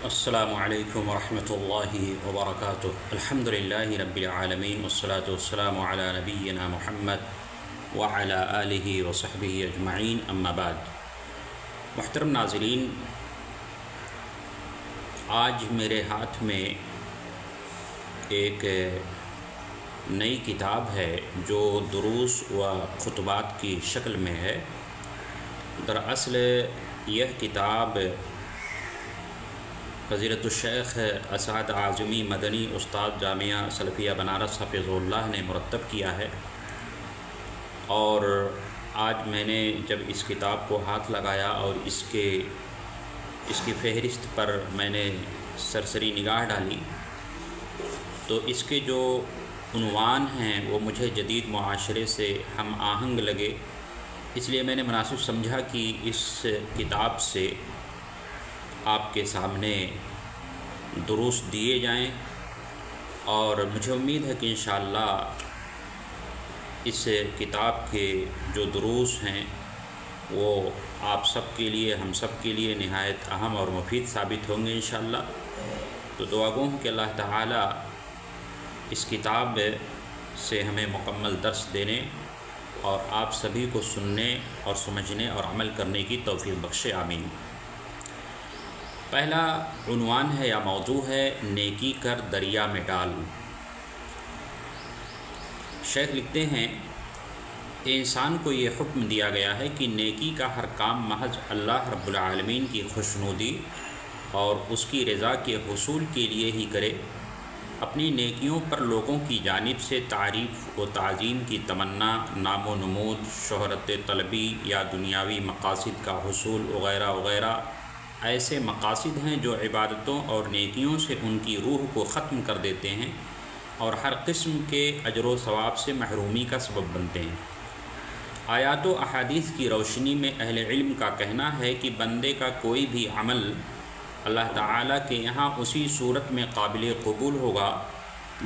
السلام علیکم ورحمۃ اللہ وبرکاتہ۔ الحمد للہ رب العالمین والصلاة والسلام علی نبینا محمد وعلی آلہ وصحبہ اجمعین، اما بعد۔ محترم ناظرین، آج میرے ہاتھ میں ایک نئی کتاب ہے جو دروس و خطبات کی شکل میں ہے۔ دراصل یہ کتاب فضیلت الشیخ اسعد اعظمی مدنی استاد جامعہ سلفیہ بنارس حفظہ اللہ نے مرتب کیا ہے، اور آج میں نے جب اس کتاب کو ہاتھ لگایا اور اس کی فہرست پر میں نے سرسری نگاہ ڈالی تو اس کے جو عنوان ہیں وہ مجھے جدید معاشرے سے ہم آہنگ لگے، اس لیے میں نے مناسب سمجھا کہ اس کتاب سے آپ کے سامنے دروس دیے جائیں، اور مجھے امید ہے کہ انشاءاللہ اس کتاب کے جو دروس ہیں وہ آپ سب کے لیے، ہم سب کے لیے نہایت اہم اور مفید ثابت ہوں گے انشاءاللہ۔ تو دعا گو ہوں کہ اللہ تعالیٰ اس کتاب سے ہمیں مکمل درس دینے اور آپ سبھی کو سننے اور سمجھنے اور عمل کرنے کی توفیق بخشے، آمین۔ پہلا عنوان ہے یا موضوع ہے نیکی کر دریا میں ڈال۔ شیخ لکھتے ہیں، انسان کو یہ حکم دیا گیا ہے کہ نیکی کا ہر کام محض اللہ رب العالمین کی خوشنودی اور اس کی رضا کے حصول کے لیے ہی کرے۔ اپنی نیکیوں پر لوگوں کی جانب سے تعریف و تعظیم کی تمنا، نام و نمود، شہرت طلبی یا دنیاوی مقاصد کا حصول وغیرہ وغیرہ ایسے مقاصد ہیں جو عبادتوں اور نیکیوں سے ان کی روح کو ختم کر دیتے ہیں اور ہر قسم کے اجر و ثواب سے محرومی کا سبب بنتے ہیں۔ آیات و احادیث کی روشنی میں اہل علم کا کہنا ہے کہ بندے کا کوئی بھی عمل اللہ تعالیٰ کے یہاں اسی صورت میں قابل قبول ہوگا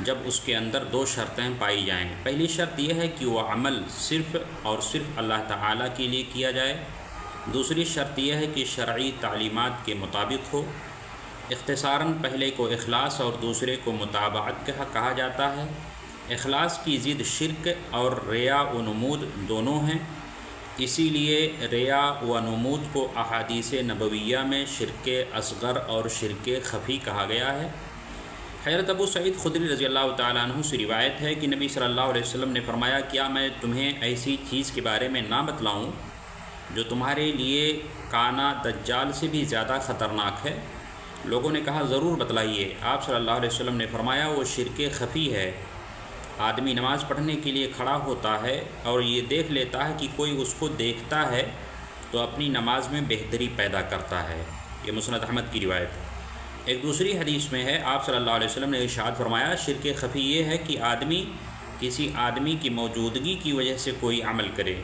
جب اس کے اندر دو شرطیں پائی جائیں۔ پہلی شرط یہ ہے کہ وہ عمل صرف اور صرف اللہ تعالیٰ کے لیے کیا جائے۔ دوسری شرط یہ ہے کہ شرعی تعلیمات کے مطابق ہو۔ اختصاراً پہلے کو اخلاص اور دوسرے کو متابعت کہا جاتا ہے۔ اخلاص کی ضد شرک اور ریا و نمود دونوں ہیں، اسی لیے ریا و نمود کو احادیث نبویہ میں شرک اصغر اور شرک خفی کہا گیا ہے۔ حضرت ابو سعید خدری رضی اللہ تعالیٰ عنہ سے روایت ہے کہ نبی صلی اللہ علیہ وسلم نے فرمایا، کیا میں تمہیں ایسی چیز کے بارے میں نہ بتلاؤں جو تمہارے لیے کانا دجال سے بھی زیادہ خطرناک ہے؟ لوگوں نے کہا، ضرور بتلائیے۔ آپ صلی اللہ علیہ وسلم نے فرمایا، وہ شرک خفی ہے۔ آدمی نماز پڑھنے کے لیے کھڑا ہوتا ہے اور یہ دیکھ لیتا ہے کہ کوئی اس کو دیکھتا ہے تو اپنی نماز میں بہتری پیدا کرتا ہے۔ یہ مسند احمد کی روایت۔ ایک دوسری حدیث میں ہے، آپ صلی اللہ علیہ وسلم نے ارشاد فرمایا، شرک خفی یہ ہے کہ آدمی کسی آدمی کی موجودگی کی وجہ سے کوئی عمل کرے۔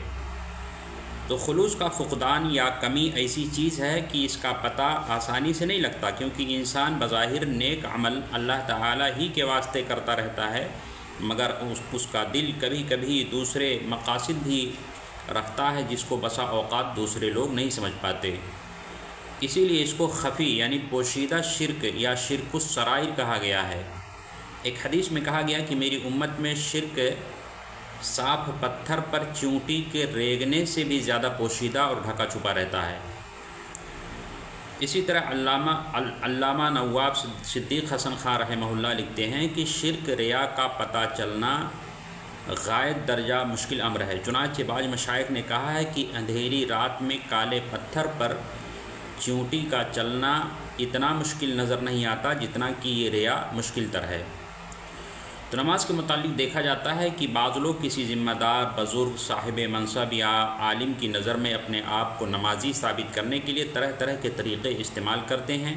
تو خلوص کا فقدان یا کمی ایسی چیز ہے کہ اس کا پتہ آسانی سے نہیں لگتا، کیونکہ انسان بظاہر نیک عمل اللہ تعالیٰ ہی کے واسطے کرتا رہتا ہے، مگر اس کا دل کبھی کبھی دوسرے مقاصد بھی رکھتا ہے جس کو بسا اوقات دوسرے لوگ نہیں سمجھ پاتے۔ اسی لیے اس کو خفی یعنی پوشیدہ شرک یا شرک السرائر کہا گیا ہے۔ ایک حدیث میں کہا گیا کہ میری امت میں شرک صاف پتھر پر چونٹی کے ریگنے سے بھی زیادہ پوشیدہ اور ڈھکا چھپا رہتا ہے۔ اسی طرح علامہ نواب صدیق حسن خان رحمہ اللہ لکھتے ہیں کہ شرک ریا کا پتہ چلنا غائب درجہ مشکل امر ہے۔ چنانچہ بعض مشائخ نے کہا ہے کہ اندھیری رات میں کالے پتھر پر چونٹی کا چلنا اتنا مشکل نظر نہیں آتا جتنا کہ یہ ریا مشکل تر ہے۔ تو نماز کے متعلق دیکھا جاتا ہے کہ بعض لوگ کسی ذمہ دار، بزرگ، صاحب منصب یا عالم کی نظر میں اپنے آپ کو نمازی ثابت کرنے کے لیے طرح طرح کے طریقے استعمال کرتے ہیں۔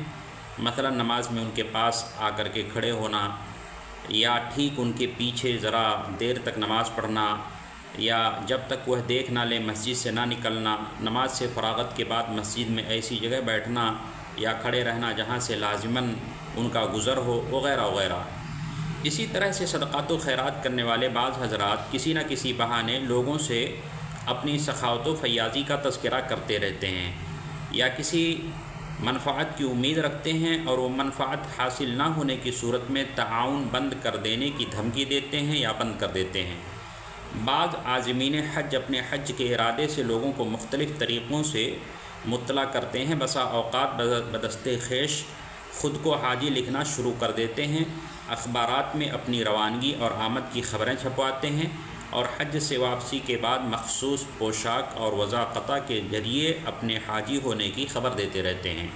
مثلا نماز میں ان کے پاس آ کر کے کھڑے ہونا، یا ٹھیک ان کے پیچھے ذرا دیر تک نماز پڑھنا، یا جب تک وہ دیکھ نہ لے مسجد سے نہ نکلنا، نماز سے فراغت کے بعد مسجد میں ایسی جگہ بیٹھنا یا کھڑے رہنا جہاں سے لازماً ان کا گزر ہو، وغیرہ وغیرہ۔ اسی طرح سے صدقات و خیرات کرنے والے بعض حضرات کسی نہ کسی بہانے لوگوں سے اپنی سخاوت و فیاضی کا تذکرہ کرتے رہتے ہیں، یا کسی منفعت کی امید رکھتے ہیں اور وہ منفعت حاصل نہ ہونے کی صورت میں تعاون بند کر دینے کی دھمکی دیتے ہیں یا بند کر دیتے ہیں۔ بعض عازمین حج اپنے حج کے ارادے سے لوگوں کو مختلف طریقوں سے مطلع کرتے ہیں۔ بسا اوقات بدست خیش خود کو حاجی لکھنا شروع کر دیتے ہیں، اخبارات میں اپنی روانگی اور آمد کی خبریں چھپواتے ہیں اور حج سے واپسی کے بعد مخصوص پوشاک اور وضاقطہ کے ذریعے اپنے حاجی ہونے کی خبر دیتے رہتے ہیں۔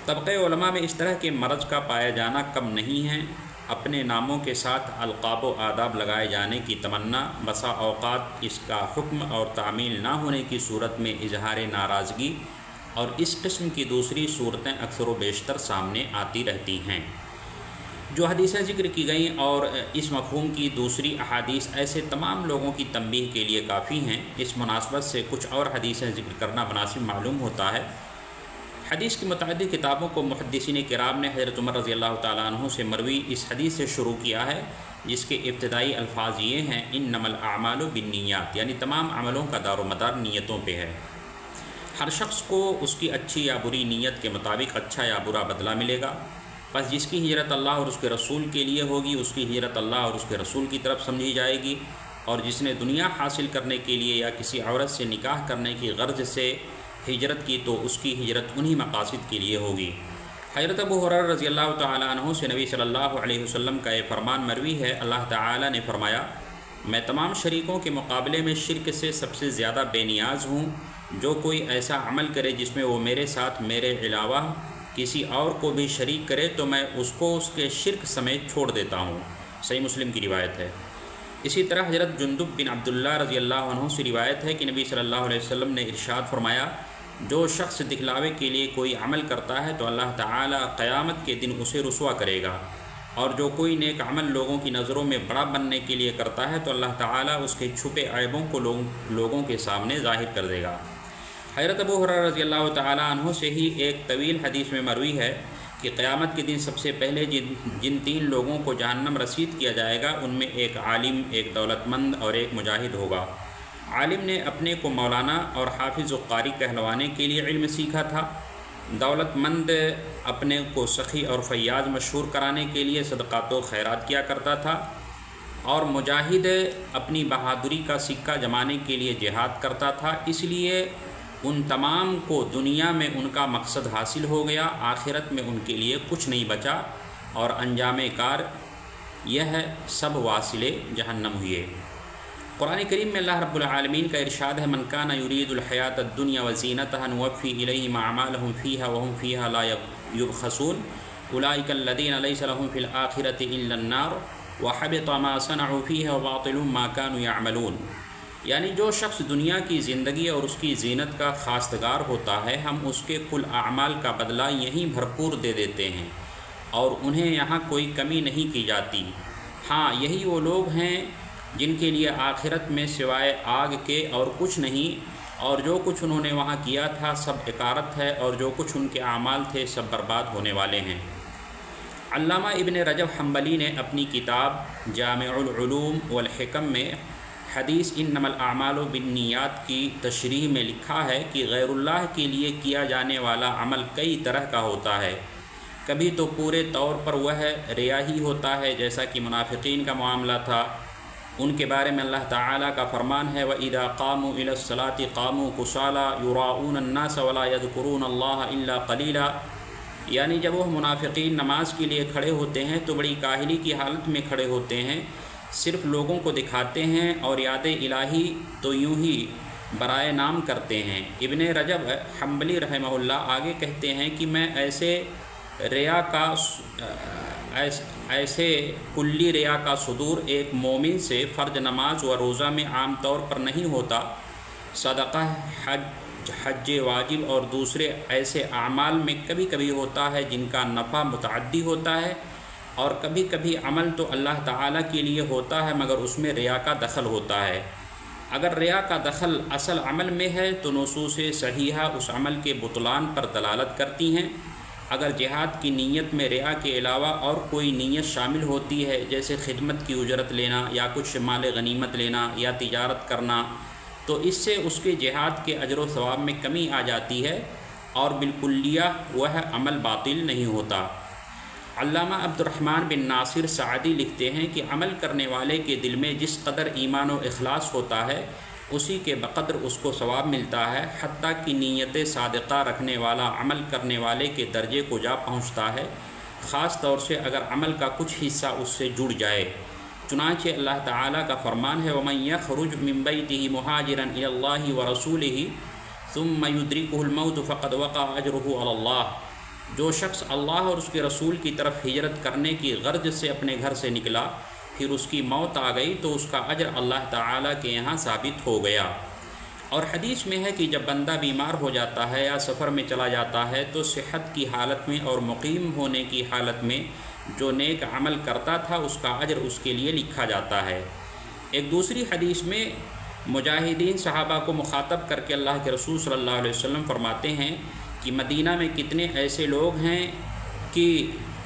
طبقہ علماء میں اس طرح کے مرض کا پایا جانا کم نہیں ہے۔ اپنے ناموں کے ساتھ القاب و آداب لگائے جانے کی تمنا، بسا اوقات اس کا حکم اور تعمیل نہ ہونے کی صورت میں اظہار ناراضگی اور اس قسم کی دوسری صورتیں اکثر و بیشتر سامنے آتی رہتی ہیں۔ جو حدیثیں ذکر کی گئیں اور اس مفہوم کی دوسری احادیث ایسے تمام لوگوں کی تنبیہ کے لیے کافی ہیں۔ اس مناسبت سے کچھ اور حدیثیں ذکر کرنا مناسب معلوم ہوتا ہے۔ حدیث کی متعدد کتابوں کو محدثین کرام نے حضرت عمر رضی اللہ تعالیٰ عنہ سے مروی اس حدیث سے شروع کیا ہے، جس کے ابتدائی الفاظ یہ ہیں: انما الاعمال بالنیات، یعنی تمام عملوں کا دار و مدار نیتوں پہ ہے۔ ہر شخص کو اس کی اچھی یا بری نیت کے مطابق اچھا یا برا بدلہ ملے گا۔ بس جس کی ہجرت اللہ اور اس کے رسول کے لیے ہوگی، اس کی ہجرت اللہ اور اس کے رسول کی طرف سمجھی جائے گی، اور جس نے دنیا حاصل کرنے کے لیے یا کسی عورت سے نکاح کرنے کی غرض سے ہجرت کی تو اس کی ہجرت انہی مقاصد کے لیے ہوگی۔ حضرت ابو ہریرہ رضی اللہ تعالیٰ عنہ سے نبی صلی اللہ علیہ وسلم کا یہ فرمان مروی ہے، اللہ تعالیٰ نے فرمایا: میں تمام شریکوں کے مقابلے میں شرک سے سب سے زیادہ بے نیاز ہوں۔ جو کوئی ایسا عمل کرے جس میں وہ میرے ساتھ میرے علاوہ کسی اور کو بھی شریک کرے تو میں اس کو اس کے شرک سمیت چھوڑ دیتا ہوں۔ صحیح مسلم کی روایت ہے۔ اسی طرح حضرت جندب بن عبداللہ رضی اللہ عنہ سے روایت ہے کہ نبی صلی اللہ علیہ وسلم نے ارشاد فرمایا: جو شخص دکھلاوے کے لیے کوئی عمل کرتا ہے تو اللہ تعالیٰ قیامت کے دن اسے رسوا کرے گا، اور جو کوئی نیک عمل لوگوں کی نظروں میں بڑا بننے کے لیے کرتا ہے تو اللہ تعالیٰ اس کے چھپے عیبوں کو لوگوں کے سامنے ظاہر کر دے گا۔ حضرت ابو ہریرہ رضی اللہ تعالیٰ عنہ سے ہی ایک طویل حدیث میں مروی ہے کہ قیامت کے دن سب سے پہلے جن تین لوگوں کو جہنم رسید کیا جائے گا، ان میں ایک عالم، ایک دولت مند اور ایک مجاہد ہوگا۔ عالم نے اپنے کو مولانا اور حافظ و قاری کہلوانے کے لیے علم سیکھا تھا۔ دولت مند اپنے کو سخی اور فیاض مشہور کرانے کے لیے صدقات و خیرات کیا کرتا تھا، اور مجاہد اپنی بہادری کا سکہ جمانے کے لیے جہاد کرتا تھا۔ اس لیے ان تمام کو دنیا میں ان کا مقصد حاصل ہو گیا، آخرت میں ان کے لیے کچھ نہیں بچا، اور انجام کار یہ ہے سب واصل جہنم ہوئے۔ قرآن کریم میں اللہ رب العالمین کا ارشاد ہے: من کان یرید الحیات الدنیا وزینتها نوفی الیہم اعمالهم فیہا وہم فیہا لا یبخسون اولئک الذین لیس لهم فی الآخرۃ الا النار وحبط ما صنعوا فیہا وباطل ما کانوا یعملون۔ یعنی جو شخص دنیا کی زندگی اور اس کی زینت کا خواستگار ہوتا ہے، ہم اس کے کل اعمال کا بدلہ یہیں بھرپور دے دیتے ہیں اور انہیں یہاں کوئی کمی نہیں کی جاتی۔ ہاں، یہی وہ لوگ ہیں جن کے لیے آخرت میں سوائے آگ کے اور کچھ نہیں، اور جو کچھ انہوں نے وہاں کیا تھا سب عکارت ہے، اور جو کچھ ان کے اعمال تھے سب برباد ہونے والے ہیں۔ علامہ ابن رجب حنبلی نے اپنی کتاب جامع العلوم والحکم میں حدیث انما الاعمال بالنیات کی تشریح میں لکھا ہے کہ غیر اللہ کے لیے کیا جانے والا عمل کئی طرح کا ہوتا ہے۔ کبھی تو پورے طور پر وہ ریا ہی ہوتا ہے، جیسا کہ منافقین کا معاملہ تھا۔ ان کے بارے میں اللہ تعالیٰ کا فرمان ہے: وَإِذَا قَامُوا إِلَى الصَّلَاةِ قَامُوا كُسَالَىٰ يُرَاءُونَ النَّاسَ وَلَا يَذْكُرُونَ اللَّهَ إِلَّا قَلِيلًا۔ یعنی جب وہ منافقین نماز کے لیے کھڑے ہوتے ہیں تو بڑی کاہلی کی حالت میں کھڑے ہوتے ہیں، صرف لوگوں کو دکھاتے ہیں، اور یاد الہی تو یوں ہی برائے نام کرتے ہیں۔ ابن رجب حنبلی رحمہ اللہ آگے کہتے ہیں کہ میں ایسے کلی ریا کا صدور ایک مومن سے فرض نماز و روزہ میں عام طور پر نہیں ہوتا، صدقہ، حج واجب اور دوسرے ایسے اعمال میں کبھی کبھی ہوتا ہے جن کا نفع متعدی ہوتا ہے، اور کبھی کبھی عمل تو اللہ تعالیٰ کے لیے ہوتا ہے مگر اس میں ریا کا دخل ہوتا ہے۔ اگر ریا کا دخل اصل عمل میں ہے تو نصوص صحیحہ اس عمل کے بطلان پر دلالت کرتی ہیں۔ اگر جہاد کی نیت میں ریا کے علاوہ اور کوئی نیت شامل ہوتی ہے، جیسے خدمت کی اجرت لینا یا کچھ مال غنیمت لینا یا تجارت کرنا، تو اس سے اس کے جہاد کے اجر و ثواب میں کمی آ جاتی ہے، اور بالکلیہ وہ عمل باطل نہیں ہوتا۔ علامہ عبد الرحمن بن ناصر سعدی لکھتے ہیں کہ عمل کرنے والے کے دل میں جس قدر ایمان و اخلاص ہوتا ہے اسی کے بقدر اس کو ثواب ملتا ہے، حتیٰ کہ نیت صادقہ رکھنے والا عمل کرنے والے کے درجے کو جا پہنچتا ہے، خاص طور سے اگر عمل کا کچھ حصہ اس سے جڑ جائے۔ چنانچہ اللہ تعالیٰ کا فرمان ہے وَمَن يَخْرُجْ مِن بَيْتِهِ مُهَاجِرًا إِلَى اللَّهِ وَرَسُولِهِ ثُمَّ يُدْرِكُهُ الْمَوْتُ فَقَدْ وَقَعَ أَجْرُهُ عَلَى اللَّهِ، جو شخص اللہ اور اس کے رسول کی طرف ہجرت کرنے کی غرض سے اپنے گھر سے نکلا پھر اس کی موت آ گئی تو اس کا اجر اللہ تعالیٰ کے یہاں ثابت ہو گیا۔ اور حدیث میں ہے کہ جب بندہ بیمار ہو جاتا ہے یا سفر میں چلا جاتا ہے تو صحت کی حالت میں اور مقیم ہونے کی حالت میں جو نیک عمل کرتا تھا اس کا اجر اس کے لیے لکھا جاتا ہے۔ ایک دوسری حدیث میں مجاہدین صحابہ کو مخاطب کر کے اللہ کے رسول صلی اللہ علیہ وسلم فرماتے ہیں کہ مدینہ میں کتنے ایسے لوگ ہیں کہ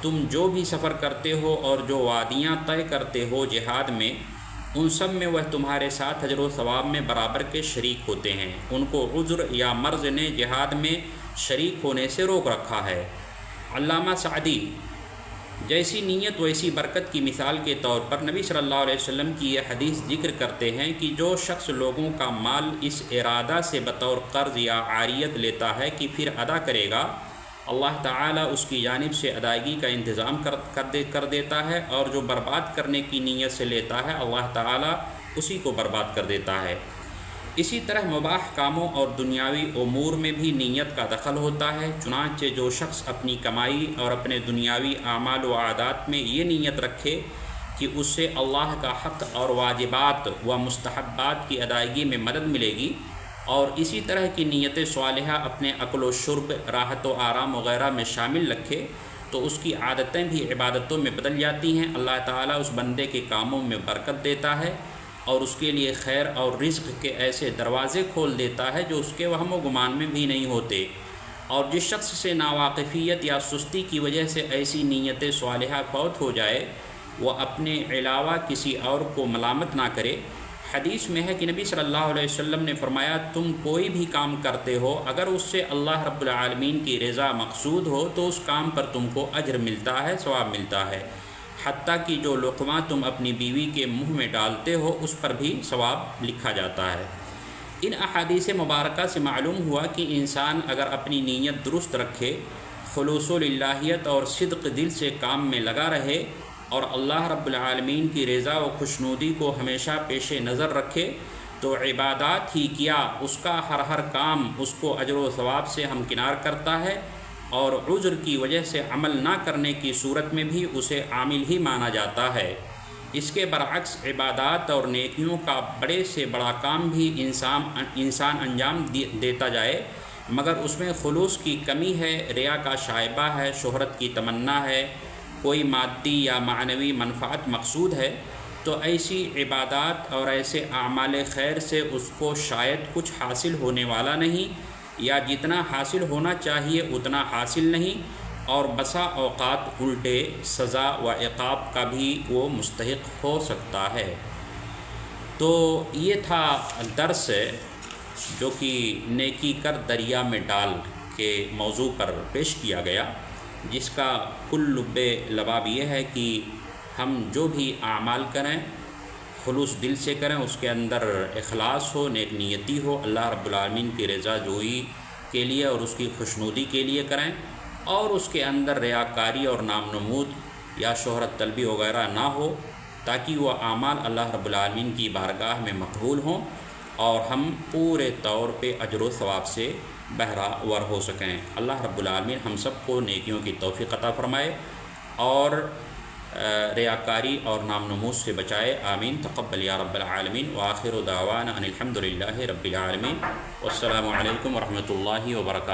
تم جو بھی سفر کرتے ہو اور جو وادیاں طے کرتے ہو جہاد میں، ان سب میں وہ تمہارے ساتھ اجر و ثواب میں برابر کے شریک ہوتے ہیں۔ ان کو عذر یا مرض نے جہاد میں شریک ہونے سے روک رکھا ہے۔ علامہ سعدی جیسی نیت ویسی برکت کی مثال کے طور پر نبی صلی اللہ علیہ وسلم کی یہ حدیث ذکر کرتے ہیں کہ جو شخص لوگوں کا مال اس ارادہ سے بطور قرض یا عاریت لیتا ہے کہ پھر ادا کرے گا، اللہ تعالیٰ اس کی جانب سے ادائیگی کا انتظام کر دیتا ہے، اور جو برباد کرنے کی نیت سے لیتا ہے اللہ تعالیٰ اسی کو برباد کر دیتا ہے۔ اسی طرح مباح کاموں اور دنیاوی امور میں بھی نیت کا دخل ہوتا ہے، چنانچہ جو شخص اپنی کمائی اور اپنے دنیاوی اعمال و عادات میں یہ نیت رکھے کہ اس سے اللہ کا حق اور واجبات و مستحبات کی ادائیگی میں مدد ملے گی، اور اسی طرح کی نیت صالحہ اپنے اکل و شرب، راحت و آرام وغیرہ میں شامل رکھے تو اس کی عادتیں بھی عبادتوں میں بدل جاتی ہیں۔ اللہ تعالیٰ اس بندے کے کاموں میں برکت دیتا ہے اور اس کے لیے خیر اور رزق کے ایسے دروازے کھول دیتا ہے جو اس کے وہم و گمان میں بھی نہیں ہوتے۔ اور جس شخص سے ناواقفیت یا سستی کی وجہ سے ایسی نیت صالحہ فوت ہو جائے وہ اپنے علاوہ کسی اور کو ملامت نہ کرے۔ حدیث میں ہے کہ نبی صلی اللہ علیہ وسلم نے فرمایا تم کوئی بھی کام کرتے ہو اگر اس سے اللہ رب العالمین کی رضا مقصود ہو تو اس کام پر تم کو اجر ملتا ہے، ثواب ملتا ہے، حتیٰ کہ جو لقمہ تم اپنی بیوی کے منہ میں ڈالتے ہو اس پر بھی ثواب لکھا جاتا ہے۔ ان احادیث مبارکہ سے معلوم ہوا کہ انسان اگر اپنی نیت درست رکھے، خلوص و للہیت اور صدق دل سے کام میں لگا رہے اور اللہ رب العالمین کی رضا و خوشنودی کو ہمیشہ پیش نظر رکھے تو عبادات ہی کیا اس کا ہر کام اس کو اجر و ثواب سے ہمکنار کرتا ہے، اور عذر کی وجہ سے عمل نہ کرنے کی صورت میں بھی اسے عامل ہی مانا جاتا ہے۔ اس کے برعکس عبادات اور نیکیوں کا بڑے سے بڑا کام بھی انسان انجام دیتا جائے مگر اس میں خلوص کی کمی ہے، ریا کا شائبہ ہے، شہرت کی تمنا ہے، کوئی مادی یا معنوی منفعت مقصود ہے، تو ایسی عبادات اور ایسے اعمال خیر سے اس کو شاید کچھ حاصل ہونے والا نہیں، یا جتنا حاصل ہونا چاہیے اتنا حاصل نہیں، اور بسا اوقات الٹے سزا و عقاب کا بھی وہ مستحق ہو سکتا ہے۔ تو یہ تھا درس جو کہ نیکی کر دریا میں ڈال کے موضوع پر پیش کیا گیا، جس کا کل لب لباب یہ ہے کہ ہم جو بھی اعمال کریں خلوص دل سے کریں، اس کے اندر اخلاص ہو، نیک نیتی ہو، اللہ رب العالمین کی رضا جوئی کے لیے اور اس کی خوشنودی کے لیے کریں، اور اس کے اندر ریاکاری اور نام نمود یا شہرت طلبی وغیرہ نہ ہو، تاکہ وہ اعمال اللہ رب العالمین کی بارگاہ میں مقبول ہوں اور ہم پورے طور پہ اجر و ثواب سے بہرہ ور ہو سکیں۔ اللہ رب العالمین ہم سب کو نیکیوں کی توفیق عطا فرمائے اور ریاکاری اور نام نمود سے بچائے، آمین۔ تقبل یا رب العالمین، وآخر دعوانا ان الحمد للہ رب العالمین، والسلام علیکم ورحمۃ اللہ وبرکاتہ۔